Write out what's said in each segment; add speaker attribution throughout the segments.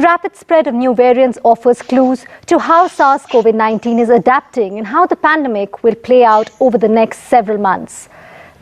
Speaker 1: rapid spread of new variants offers clues to how SARS-CoV-19 is adapting and how the pandemic will play out over the next several months.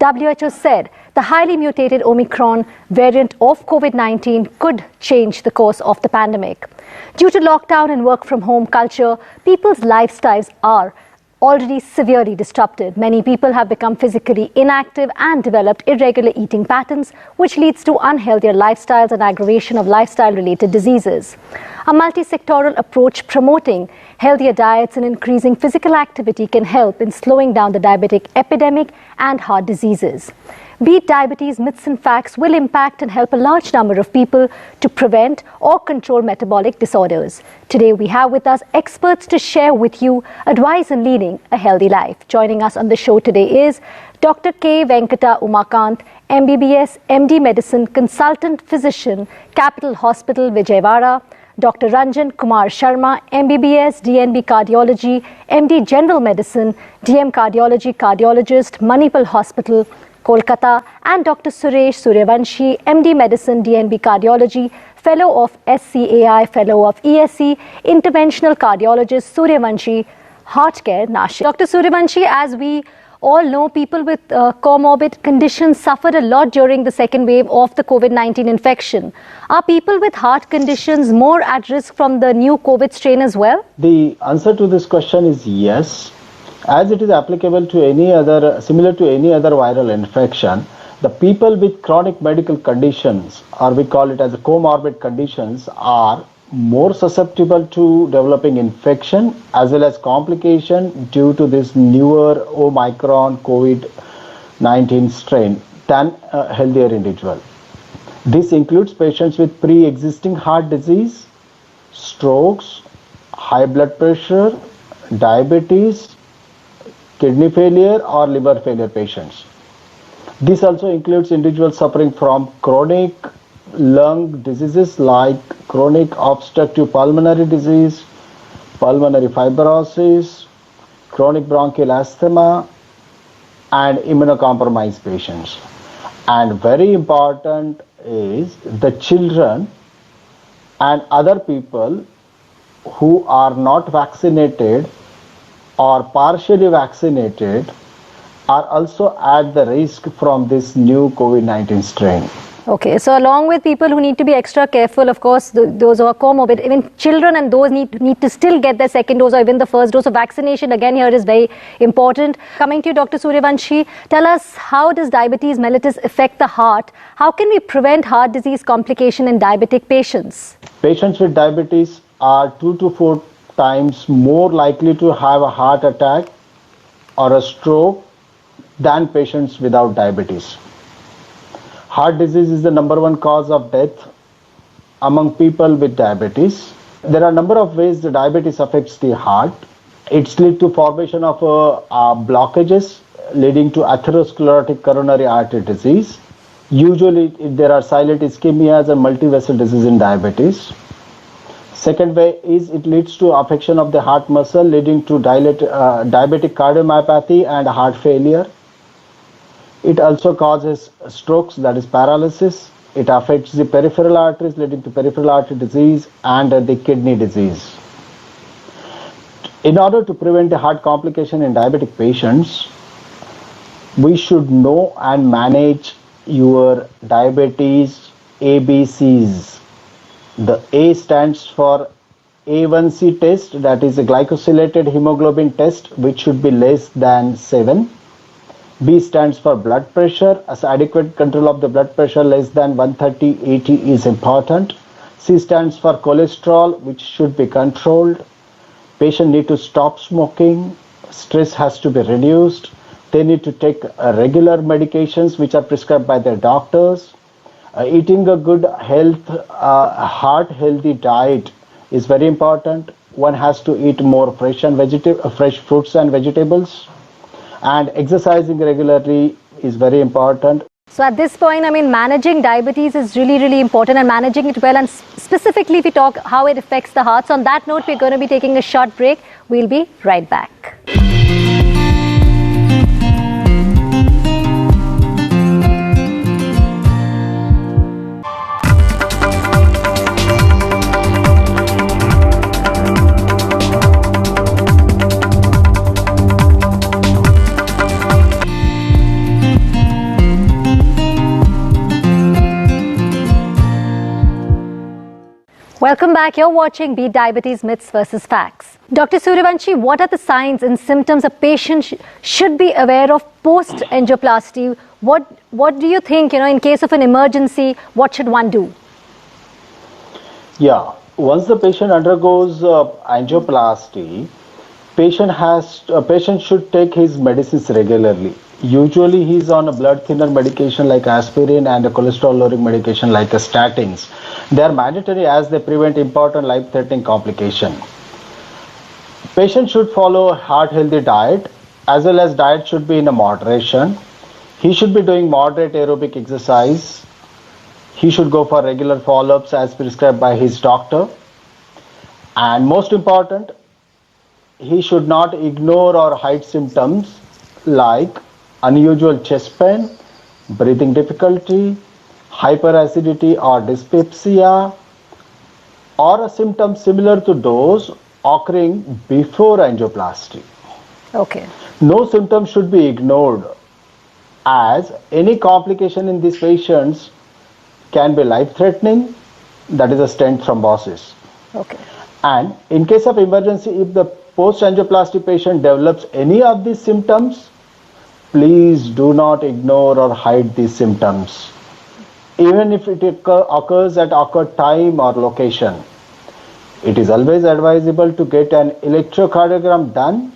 Speaker 1: WHO said the highly mutated Omicron variant of COVID-19 could change the course of the pandemic. Due to lockdown and work-from-home culture, people's lifestyles are already severely disrupted. Many people have become physically inactive and developed irregular eating patterns, which leads to unhealthier lifestyles and aggravation of lifestyle-related diseases. A multi-sectoral approach promoting healthier diets and increasing physical activity can help in slowing down the diabetic epidemic and heart diseases. Beat Diabetes Myths and Facts will impact and help a large number of people to prevent or control metabolic disorders. Today we have with us experts to share with you advice on leading a healthy life. Joining us on the show today is Dr. K. Venkata Umakant, MBBS, MD Medicine, Consultant Physician, Capital Hospital, Vijayawada. Dr. Ranjan Kumar Sharma, MBBS, DNB Cardiology, MD General Medicine, DM Cardiology, Cardiologist, Manipal Hospital, Kolkata, and Dr. Suresh Suryavanshi, MD Medicine, DNB Cardiology, Fellow of SCAI, Fellow of ESC, Interventional Cardiologist, Suryavanshi, Heartcare, Nashik. Dr. Suryavanshi, as we all know, people with comorbid conditions suffered a lot during the second wave of the COVID-19 infection. Are people with heart conditions more at risk from the new COVID strain as well?
Speaker 2: The answer to this question is yes. As it is applicable to any other, similar to any other viral infection, the people with chronic medical conditions, or we call it as comorbid conditions, are more susceptible to developing infection as well as complication due to this newer Omicron COVID-19 strain than a healthier individual. This includes patients with pre-existing heart disease, strokes, high blood pressure, diabetes, kidney failure or liver failure patients. This also includes individuals suffering from chronic lung diseases like chronic obstructive pulmonary disease, pulmonary fibrosis, chronic bronchial asthma, and immunocompromised patients. And very important is the children and other people who are not vaccinated or partially vaccinated are also at the risk from this new COVID-19 strain.
Speaker 1: Okay, so along with people who need to be extra careful, of course, those who are comorbid, even children and those need to still get their second dose or even the first dose of vaccination. Again, here is very important. Coming to you, Dr. Suryavanshi, tell us, how does diabetes mellitus affect the heart? How can we prevent heart disease complication in diabetic patients?
Speaker 2: Patients with diabetes are 2 to 4 times more likely to have a heart attack or a stroke than patients without diabetes. Heart disease is the -- 1 cause of death among people with diabetes. There are a number of ways the diabetes affects the heart. It's lead to formation of blockages leading to atherosclerotic coronary artery disease. Usually there are silent ischemias and multivessel disease in diabetes. Second way is it leads to affection of the heart muscle leading to diabetic cardiomyopathy and heart failure. It also causes strokes, that is paralysis. It affects the peripheral arteries leading to peripheral artery disease and the kidney disease. In order to prevent a heart complication in diabetic patients, we should know and manage your diabetes ABCs. The A stands for A1C test, that is a glycosylated hemoglobin test, which should be less than 7. B stands for blood pressure, as adequate control of the blood pressure less than 130/80 is important. C stands for cholesterol, which should be controlled. Patient need to stop smoking. Stress has to be reduced. They need to take regular medications which are prescribed by their doctors. Eating a good heart healthy diet is very important. One has to eat more fresh fruits and vegetables, and exercising regularly is very important.
Speaker 1: So at this point, I mean, managing diabetes is really important, and managing it well, and specifically if we talk how it affects the heart. So on that note, we're going to be taking a short break. We'll be right back. Welcome back. You're watching Beat Diabetes Myths versus Facts. Dr. Suryavanshi, what are the signs and symptoms a patient should be aware of post-angioplasty? What do you think, in case of an emergency, what should one do?
Speaker 2: Yeah, once the patient undergoes angioplasty, patient should take his medicines regularly. Usually he is on a blood thinner medication like aspirin and a cholesterol lowering medication like statins. They are mandatory as they prevent important life-threatening complication. Patient should follow a heart-healthy diet, as well as diet should be in a moderation. He should be doing moderate aerobic exercise. He should go for regular follow-ups as prescribed by his doctor. And most important, he should not ignore or hide symptoms like unusual chest pain, breathing difficulty, hyperacidity or dyspepsia, or a symptom similar to those occurring before angioplasty.
Speaker 1: Okay.
Speaker 2: No symptoms should be ignored, as any complication in these patients can be life-threatening, that is a stent thrombosis.
Speaker 1: Okay.
Speaker 2: And in case of emergency, if the post-angioplasty patient develops any of these symptoms, please do not ignore or hide these symptoms. Even if it occurs at occurred time or location, it is always advisable to get an electrocardiogram done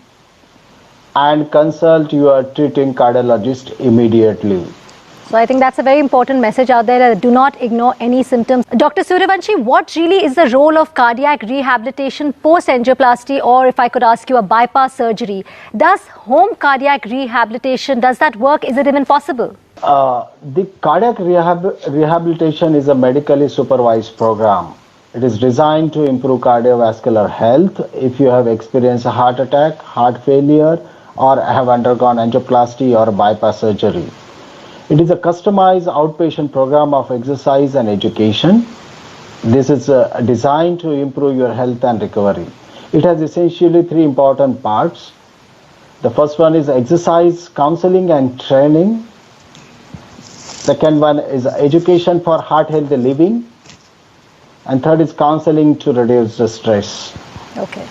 Speaker 2: and consult your treating cardiologist immediately.
Speaker 1: So I think that's a very important message out there. Do not ignore any symptoms. Dr. Suryavanshi, what really is the role of cardiac rehabilitation post-angioplasty, or if I could ask you, a bypass surgery? Does home cardiac rehabilitation, does that work? Is it even possible?
Speaker 2: The cardiac rehabilitation is a medically supervised program. It is designed to improve cardiovascular health if you have experienced a heart attack, heart failure, or have undergone angioplasty or bypass surgery. It is a customized outpatient program of exercise and education. This is designed to improve your health and recovery. It has essentially three important parts. The first one is exercise, counseling and training. Second one is education for heart healthy living. And third is counseling to reduce the stress.
Speaker 1: Okay.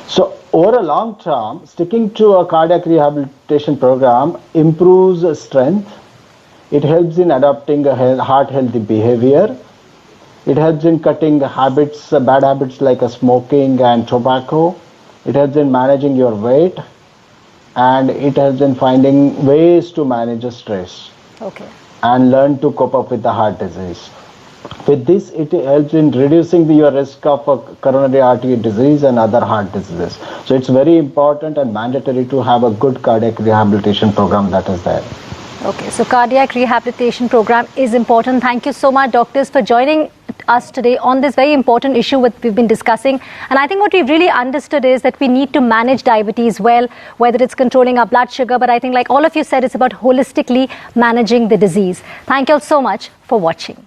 Speaker 2: So over a long term, sticking to a cardiac rehabilitation program improves strength. It helps in adopting a heart healthy behavior. It helps in cutting habits, bad habits like smoking and tobacco. It helps in managing your weight, and it helps in finding ways to manage stress.
Speaker 1: Okay.
Speaker 2: And learn to cope up with the heart disease. With this, it helps in reducing your risk of coronary artery disease and other heart diseases. So it's very important and mandatory to have a good cardiac rehabilitation program that is there.
Speaker 1: Okay, so cardiac rehabilitation program is important. Thank you so much, doctors, for joining us today on this very important issue we've been discussing. And I think what we've really understood is that we need to manage diabetes well, whether it's controlling our blood sugar, but I think like all of you said, it's about holistically managing the disease. Thank you all so much for watching.